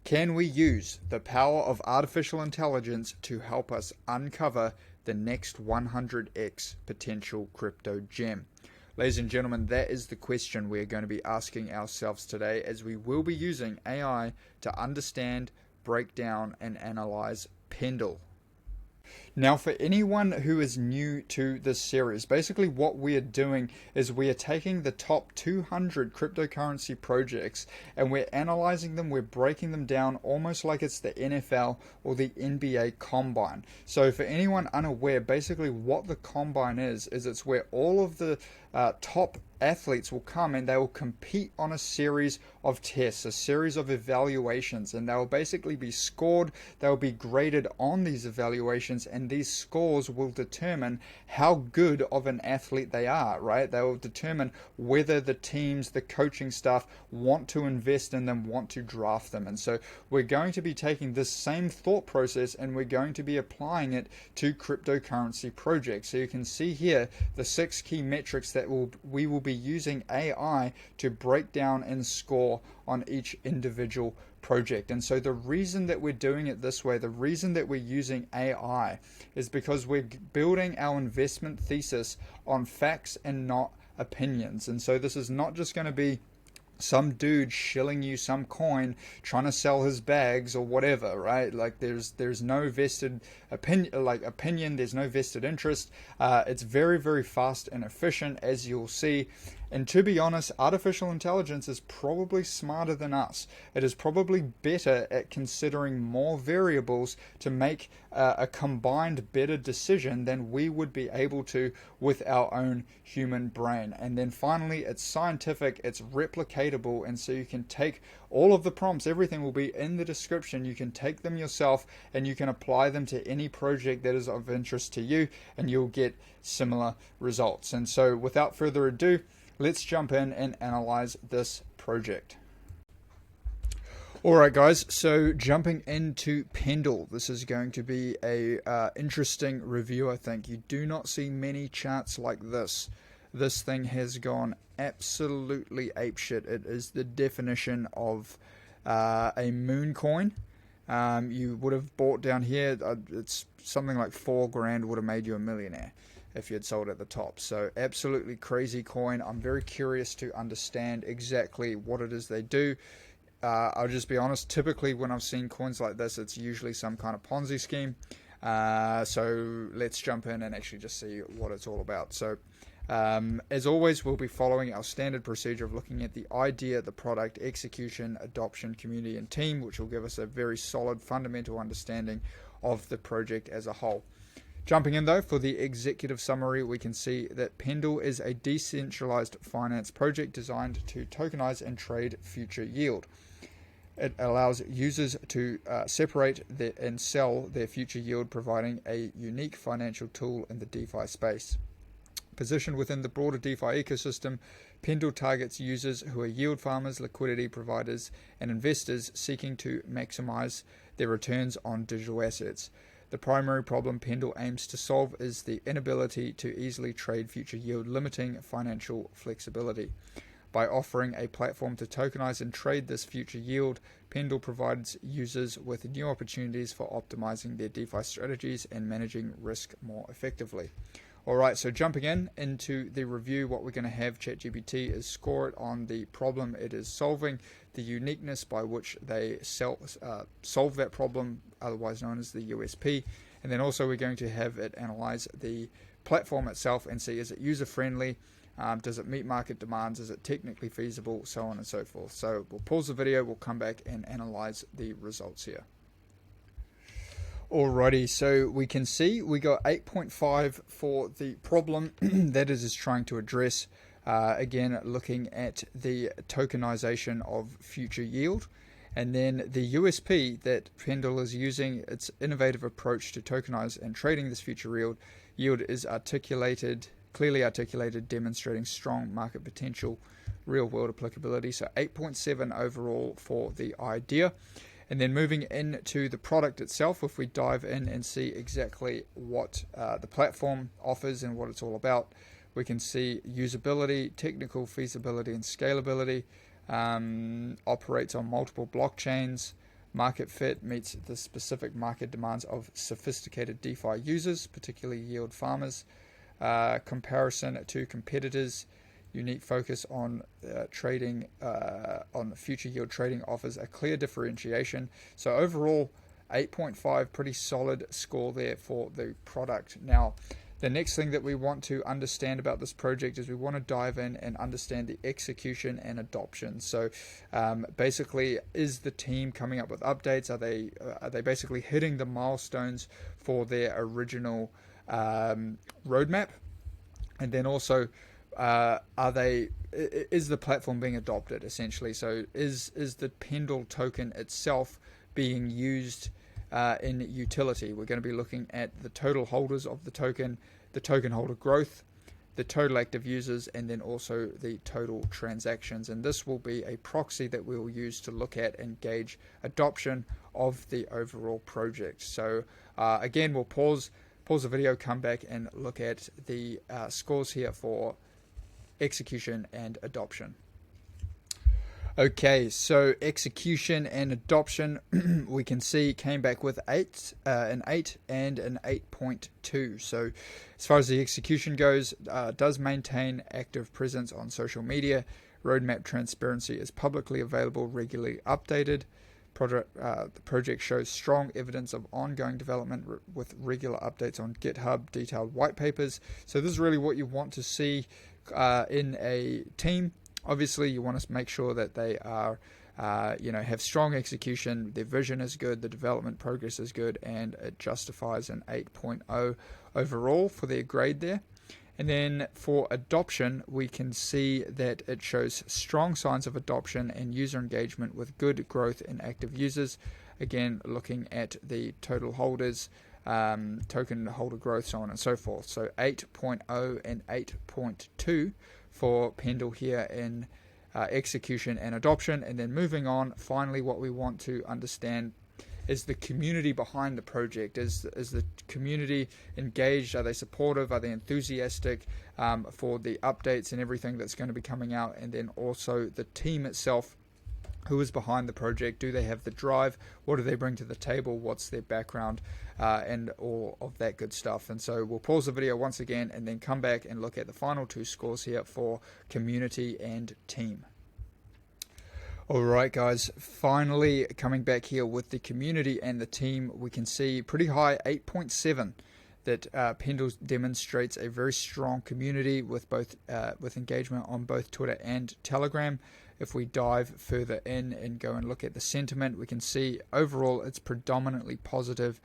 Can we use the power of artificial intelligence to help us uncover the next 100x potential crypto gem? Ladies and gentlemen, that is the question we're going to be asking ourselves today, as we will be using AI to understand, break down, and analyze Pendle. Now, for anyone who is new to this series, basically what we are doing is we are taking the top 200 cryptocurrency projects and we're analyzing them, we're breaking them down almost like it's the NFL or the NBA Combine. So for anyone unaware, basically what the Combine is it's where all of the top athletes will come and they will compete on a series of tests, a series of evaluations, and they will basically be scored, they will be graded on these evaluations, and these scores will determine how good of an athlete they are, right? They will determine whether the teams, the coaching staff want to invest in them, want to draft them. And so we're going to be taking this same thought process and we're going to be applying it to cryptocurrency projects. So you can see here the 6 key metrics that we will be using AI to break down and score on each individual project. And so the reason that we're doing it this way, the reason that we're using AI, is because we're building our investment thesis on facts and not opinions. And so this is not just going to be some dude shilling you some coin trying to sell his bags or whatever, right? Like there's no vested opinion, there's no vested interest. It's very, very fast and efficient, as you'll see. And to be honest, artificial intelligence is probably smarter than us. It is probably better at considering more variables to make a combined better decision than we would be able to with our own human brain. And then finally, it's scientific, it's replicatable, and so you can take all of the prompts, everything will be in the description. You can take them yourself and you can apply them to any project that is of interest to you, and you'll get similar results. And so without further ado, let's jump in and analyze this project. Alright guys, so jumping into Pendle, this is going to be a interesting review, I think. You do not see many charts like this. This thing has gone absolutely apeshit. It is the definition of a moon coin. You would have bought down here, it's something like $4,000 would have made you a millionaire if you had sold at the top. So absolutely crazy coin. I'm very curious to understand exactly what it is they do. I'll just be honest, typically when I've seen coins like this, it's usually some kind of Ponzi scheme. So let's jump in and actually just see what it's all about. So as always, we'll be following our standard procedure of looking at the idea, the product, execution, adoption, community, and team, which will give us a very solid fundamental understanding of the project as a whole. Jumping in though, for the executive summary, we can see that Pendle is a decentralized finance project designed to tokenize and trade future yield. It allows users to separate and sell their future yield, providing a unique financial tool in the DeFi space. Positioned within the broader DeFi ecosystem, Pendle targets users who are yield farmers, liquidity providers, and investors seeking to maximize their returns on digital assets. The primary problem Pendle aims to solve is the inability to easily trade future yield, limiting financial flexibility. By offering a platform to tokenize and trade this future yield, Pendle provides users with new opportunities for optimizing their DeFi strategies and managing risk more effectively. Alright, so jumping into the review, what we're going to have ChatGPT is score it on the problem it is solving, the uniqueness by which they solve that problem, otherwise known as the USP, and then also we're going to have it analyze the platform itself and see, is it user-friendly, does it meet market demands, is it technically feasible, so on and so forth. So we'll pause the video, we'll come back and analyze the results here. Alrighty, so we can see we got 8.5 for the problem that it is trying to address. Again, looking at the tokenization of future yield. And then the USP that Pendle is using, its innovative approach to tokenize and trading this future yield is clearly articulated, demonstrating strong market potential, real world applicability. So 8.7 overall for the idea. And then moving into the product itself, if we dive in and see exactly what the platform offers and what it's all about, we can see usability, technical feasibility and scalability, operates on multiple blockchains, Market fit meets the specific market demands of sophisticated DeFi users, particularly yield farmers. Comparison to competitors. Unique focus on trading, on future yield trading offers a clear differentiation. So overall, 8.5, pretty solid score there for the product. Now, the next thing that we want to understand about this project is we want to dive in and understand the execution and adoption. So basically, is the team coming up with updates? Are they basically hitting the milestones for their original roadmap? And then also, is the platform being adopted, essentially? So is the Pendle token itself being used in utility? We're going to be looking at the total holders of the token holder growth, the total active users, and then also the total transactions. And this will be a proxy that we will use to look at and gauge adoption of the overall project. So again, we'll pause the video, come back and look at the scores here for execution and adoption. Okay, so execution and adoption, we can see came back with an 8 and an 8.2. So as far as the execution goes, does maintain active presence on social media. Roadmap transparency is publicly available, regularly updated. The project shows strong evidence of ongoing development with regular updates on GitHub, detailed white papers. So this is really what you want to see in a team. Obviously, you want to make sure that they are, have strong execution, their vision is good, the development progress is good, and it justifies an 8.0 overall for their grade there. And then for adoption, we can see that it shows strong signs of adoption and user engagement with good growth in active users. Again, looking at the total holders, token holder growth, so on and so forth. So 8.0 and 8.2 for Pendle here in execution and adoption. And then moving on, finally, what we want to understand is the community behind the project. Is the community engaged? Are they supportive? Are they enthusiastic for the updates and everything that's going to be coming out? And then also the team itself, who is behind the project? Do they have the drive? What do they bring to the table? What's their background? And all of that good stuff. And so we'll pause the video once again and then come back and look at the final two scores here for community and team. Alright guys, finally coming back here with the community and the team, we can see pretty high 8.7 that Pendle demonstrates a very strong community with both with engagement on both Twitter and Telegram. If we dive further in and go and look at the sentiment, we can see overall it's predominantly positive.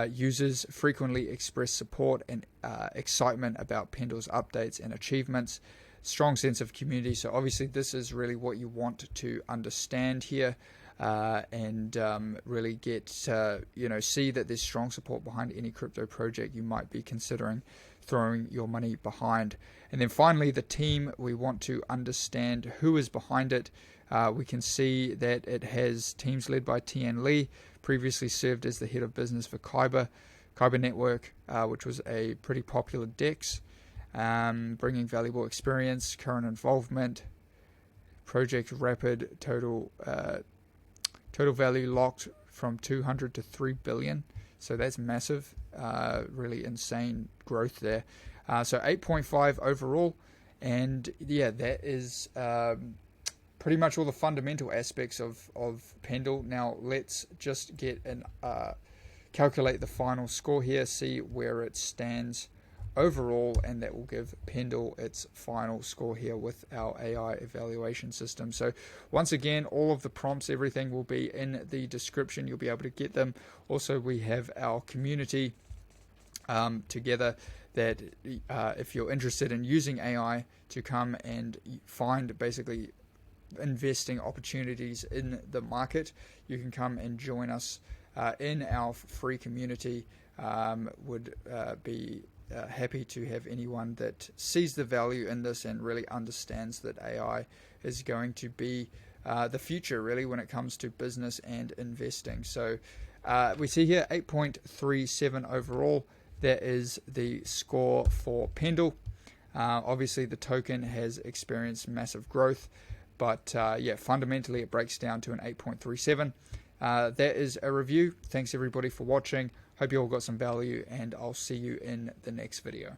Users frequently express support and excitement about Pendle's updates and achievements. Strong sense of community. So obviously this is really what you want to understand here, and really get see that there's strong support behind any crypto project you might be considering throwing your money behind. And then finally, the team, we want to understand who is behind it. We can see that it has teams led by Tian Li, previously served as the head of business for Kyber Network, which was a pretty popular DEX. Bringing valuable experience, current involvement, project rapid total value locked from 200 to 3 billion. So that's massive, really insane growth there. So 8.5 overall, and yeah, that is pretty much all the fundamental aspects of Pendle. Now let's just get and calculate the final score here, see where it stands overall, and that will give Pendle its final score here with our AI evaluation system. So once again, all of the prompts, everything will be in the description. You'll be able to get them. Also, we have our community together that if you're interested in using AI to come and find basically investing opportunities in the market, you can come and join us in our free community. Would be happy to have anyone that sees the value in this and really understands that AI is going to be the future, really, when it comes to business and investing. So we see here 8.37 overall. That is the score for Pendle. Obviously, the token has experienced massive growth, but yeah, fundamentally it breaks down to an 8.37. That is a review. Thanks everybody for watching. Hope you all got some value, and I'll see you in the next video.